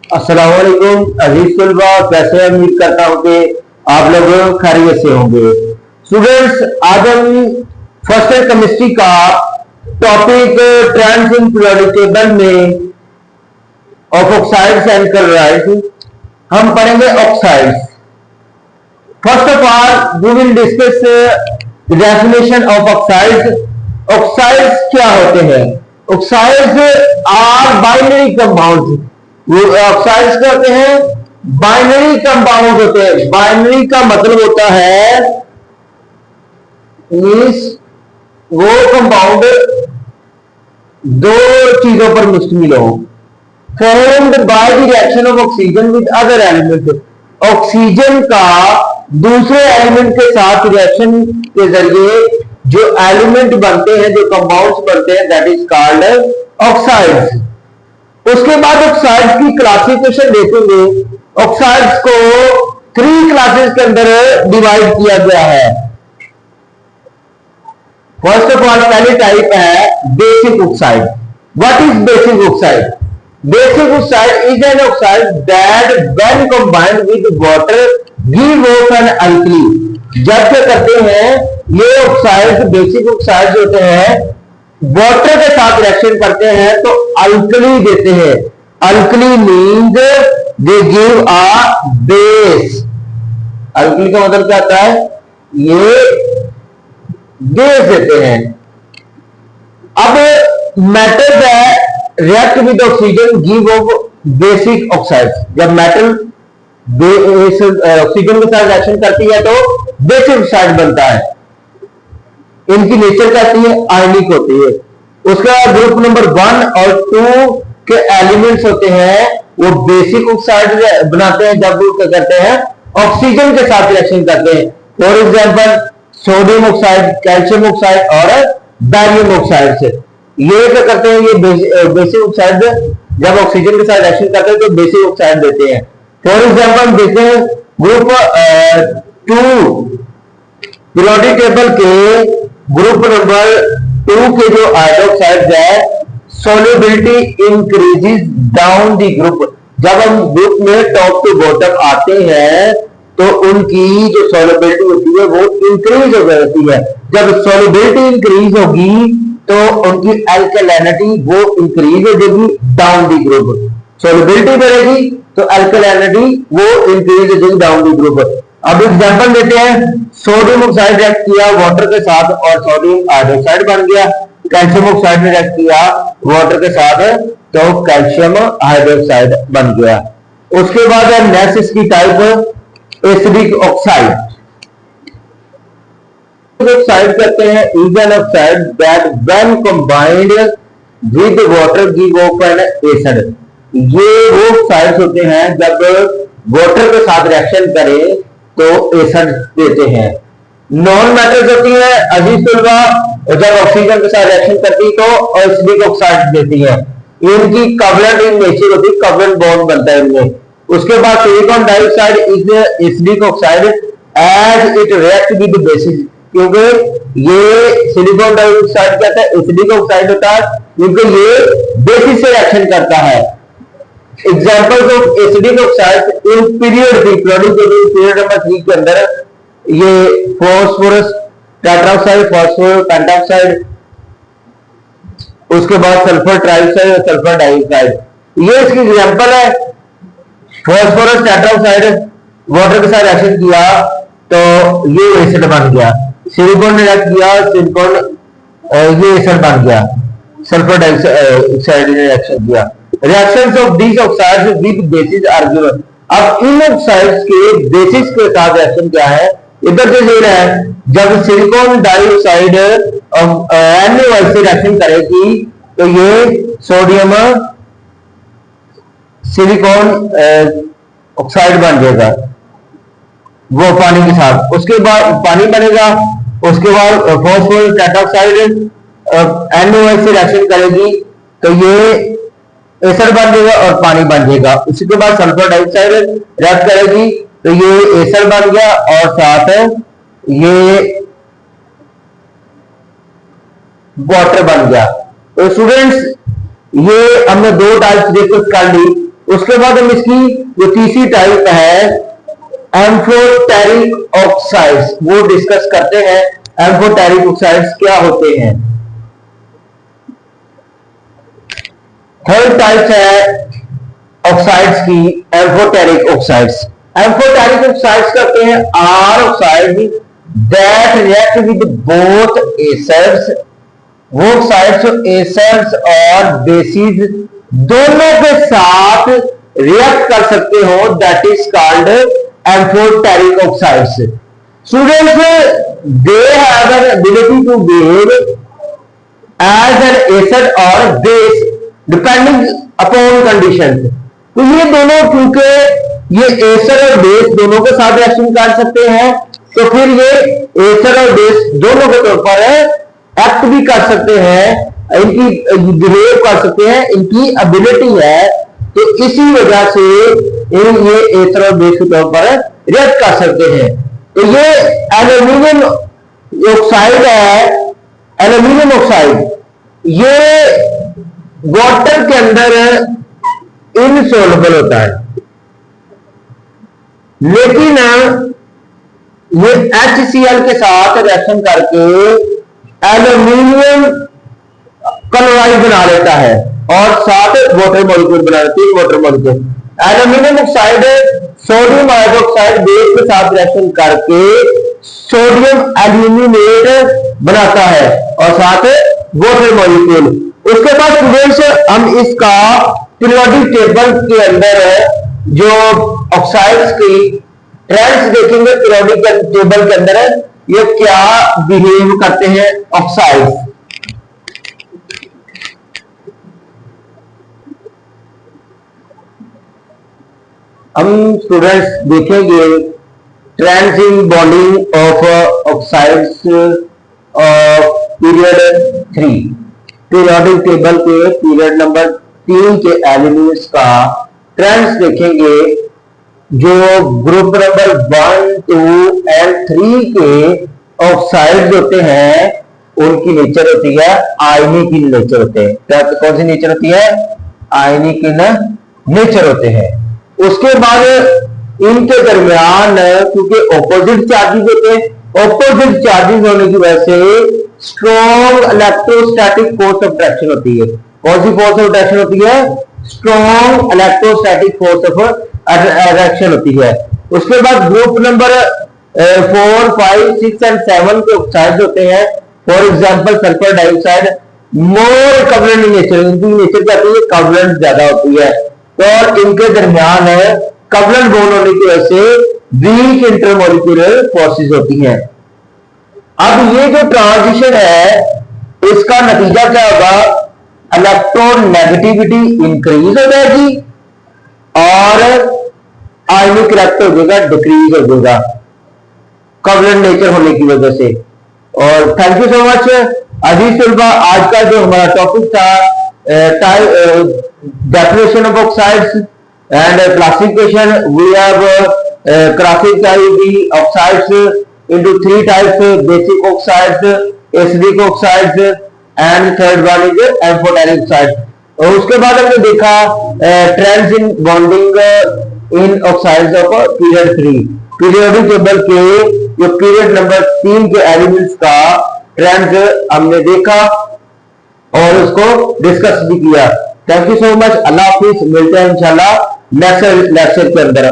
अस्सलाम वालेकुम अजीज तलबा, कैसे उम्मीद करता हूँ कि आप लोग खैरियत से होंगे। स्टूडेंट्स, आज हम फर्स्ट ईयर केमिस्ट्री का topic trends in periodic table में ऑफ ऑक्साइड्स एंड क्लोराइड्स हम पढ़ेंगे oxides. First of all we will discuss the definition of oxides. Oxides क्या होते हैं? Oxides are binary compounds. Oxides क्या होते हैं? बाइनरी कंपाउंड होते हैं। बाइनरी का मतलब होता है मींस वो कंपाउंड दो चीजों पर मुश्तमिल हो। Formed by the reaction of oxygen with other element. Oxygen का दूसरे एलिमेंट के साथ रिएक्शन के जरिए जो एलिमेंट बनते हैं, जो कंपाउंड्स बनते हैं, दैट इज कॉल्ड ऑक्साइड्स। उसके बाद ऑक्साइड्स की क्लासिफिकेशन देखेंगे। ऑक्साइड्स को 3 क्लासेस के अंदर डिवाइड किया गया है। फर्स्ट ऑफ ऑल पहली टाइप है basic oxide. What is basic oxide? Basic oxide is an oxide that when combined with water give off an alkali. जब क्या करते हैं ये ऑक्साइड, बेसिक ऑक्साइड होते हैं, वाटर के साथ रिएक्शन करते हैं तो अल्कली देते हैं। Alkali means they give a base. Alkali का मतलब क्या होता है? ये बेस देते हैं। अब मेटल है react with oxygen give of basic oxide. जब मेटल ऑक्सीजन के साथ रिएक्शन करती है तो बेसिक ऑक्साइड बनता है। इनकी नेचर कैसी है? आयनिक होती है। उसका ग्रुप नंबर 1 और 2 के एलिमेंट्स होते हैं वो बेसिक ऑक्साइड बनाते हैं जब वो क्या करते हैं ऑक्सीजन के साथ रिएक्शन करते हैं। For example sodium oxide, calcium oxide और बैरियम ऑक्साइड से ये क्या करते हैं, ये बेसिक ऑक्साइड जब ऑक्सीजन के साथ रिएक्शन करते हैं तो बेसिक ऑक्साइड देते हैं। फॉर एग्जांपल देखते हैं ग्रुप 2 पीरियोडिक टेबल के ग्रुप नंबर 2 के जो हाइड्रोक्साइड्स है solubility increases down the group. जब हम ग्रुप में टॉप टू बॉटम आते हैं तो उनकी जो सोल्युबिलिटी होती है वो इंक्रीज हो जाती है। जब सोल्युबिलिटी इंक्रीज होगी तो उनकी अल्कलैनिटी वो इंक्रीज हो जाएगी डाउन द ग्रुप। सोल्युबिलिटी बढ़ेगी तो अल्कलैनिटी वो इंक्रीज हो जाएगी डाउन द ग्रुप। अब एग्जांपल देते हैं, सोडियम ऑक्साइड रिएक्ट किया वाटर के साथ और सोडियम हाइड्रोक्साइड बन गया। कैल्शियम ऑक्साइड ने रिएक्ट किया वाटर के साथ तो कैल्शियम हाइड्रोक्साइड बन गया। उसके बाद है नेक्स्ट इसकी टाइप एसिडिक ऑक्साइड। ऑक्साइड कहते हैं is an oxide that when combined with water give off N acid. ये वो ऑक्साइड्स होते हैं जब वाटर के साथ रिएक्शन करें तो एसिड देते हैं। नॉन मेटल्स होती है अजीज तलबा, जब ऑक्सीजन के साथ रिएक्शन करती तो एसिडिक ऑक्साइड देती है। इनकी कवलेंट इन नेचर होती है, कवलेंट बॉन्ड बनता है इनमें। उसके बाद silicon dioxide is acidic oxide as it react with bases. क्योंकि ये सिलिकॉन डाइऑक्साइड क्या है? एसिडिक ऑक्साइड होता है क्योंकि ये बेसिस से रिएक्शन करता है। Examples of acidic oxide in period period number 3 के अंदर ये फॉस्फोरस टेट्राऑक्साइड, फॉस्फोरस पेंटाऑक्साइड, उसके बाद सल्फर ट्राइऑक्साइड और सल्फर डाइऑक्साइड, ये इसकी एग्जांपल है। फॉस्फोरस टेट्राऑक्साइड वाटर के साथ रिएक्शन किया तो ये एसिड बन गया। सिलिकॉन ने रिएक्ट किया, सिलिकॉन ये एसिड बन गया। सल्फर डाइऑक्साइड ने रिएक्शन किया। Reactions of these oxides with bases are given. अब इन ऑक्साइड्स के बेसिस के साथ रिएक्शन क्या है? इधर जो दे रहा है, जब सिलिकॉन डाइऑक्साइड NaOH से रिएक्शन करेगी तो ये सोडियम सिलिकॉन ऑक्साइड बन जाएगा वो पानी के साथ। उसके बाद पानी बनेगा, उसके बाद फॉस्फोरस टेट्राऑक्साइड NaOH से रिएक्शन करेगी तो ये एसिड बन जाएगा और पानी बन जाएगा। उसके बाद सल्फर डाइऑक्साइड रिएक्ट करेगी तो ये एसिड बन गया और साथ ये वाटर बन गया। तो स्टूडेंट्स ये हमने दो टाइप्स डिस्कस कर ली। उसके बाद हम इसकी जो तीसरी टाइप है एम्फोटेरिक ऑक्साइड्स वो डिस्कस करते हैं। एम्फोटेरिक ऑक्साइड्स क्या होते हैं? थर्ड टाइप है ऑक्साइड्स की एम्फोटेरिक ऑक्साइड्स। एम्फोटेरिक ऑक्साइड्स कहते हैं are oxide that react with both acids, वो ऑक्साइड्स जो एसिड्स और बेसिस दोनों के साथ रिएक्ट कर सकते हो, that is called amphoteric oxides. Students they have an ability to behave as an acid और बेस डिपेंडिंग अपॉन कंडीशन। तो ये दोनों क्योंकि ये एसिड और बेस दोनों के साथ रिएक्शन कर सकते हैं, तो फिर ये एसिड और बेस दोनों के तौर पर एक्ट भी कर सकते हैं, इनकी बिहेव कर सकते हैं, इनकी एबिलिटी है। तो इसी वजह से ये एसिड और बेस के तौर पर रिएक्ट कर सकते हैं। तो ये एल्यूमिनियम ऑक्साइड है, एल्यूमिनियम ऑक्साइड ये वाटर के अंदर इनसॉल्युबल होता है, लेकिन ये HCl के साथ रिएक्शन करके एल्यूमिनियम क्लोराइड बना लेता है और साथ वाटर मॉलिक्यूल बना लेती है, water molecule. Aluminium oxide sodium hydroxide base के साथ रिएक्शन करके सोडियम एल्यूमिनेट बनाता है और साथ वाटर मॉलिक्यूल। उसके बाद स्टूडेंट्स हम इसका पीरियोडिक टेबल के अंदर जो ऑक्साइड्स की ट्रेंड्स देखेंगे, पीरियोडिक टेबल के अंदर ये क्या बिहेव करते हैं ऑक्साइड्स। हम स्टूडेंट्स देखेंगे trends in bonding of oxides period 3, periodic table के पीरियड नंबर 3 के एलिमेंट्स का ट्रेंड्स देखेंगे। जो ग्रुप नंबर 1, 2 एंड 3 के ऑक्साइड्स होते हैं उनकी नेचर होती है आयनिक इन नेचर होते हैं। कौन सी नेचर होती है? आयनिक इन नेचर होते हैं। उसके बाद इनके दरमियान क्योंकि ऑपोजिट चार्जेस होते हैं, ऑपोजिट चार्जेस होने की वजह से strong electrostatic force of attraction होती है। कौन सी फोर्स ऑफ अट्रैक्शन होती है? Strong electrostatic force of attraction होती है। उसके बाद ग्रुप नंबर 4, 5, 6 एंड 7 के ऑक्साइड होते हैं। For example sulphur dioxide more covalent nature, इनकी नेचर क्या होती है? कवलेंट ज्यादा होती है। तो और इनके दरमियान कवलेंट बॉन्ड होने की वजह से वीक इंटरमॉलिक्यूलर फोर्सेस होती हैं। अब ये जो ट्रांजिशन है इसका नतीजा क्या होगा? इलेक्ट्रोनेगेटिविटी इंक्रीज हो जाएगी और आयनिक रिएक्ट हो जाएगा, डिक्रीज हो जाएगा कवलेंट नेचर होने की वजह से। और थैंक यू सो मच अजीज तलबा। आज का जो हमारा टॉपिक था definition of oxides and classification, we have classified the oxides into 3 types: basic oxides, acidic oxides and third one is amphoteric oxides। और उसके बाद हमने देखा trends in bonding in oxides of period 3, periodic table के जो period number 3 के elements का trends हमने देखा और उसको डिस्कस भी किया। Thank you so much. अल्लाह हाफिज। मिलते हैं इंशाल्लाह नेक्स्ट लेक्चर के अंदर।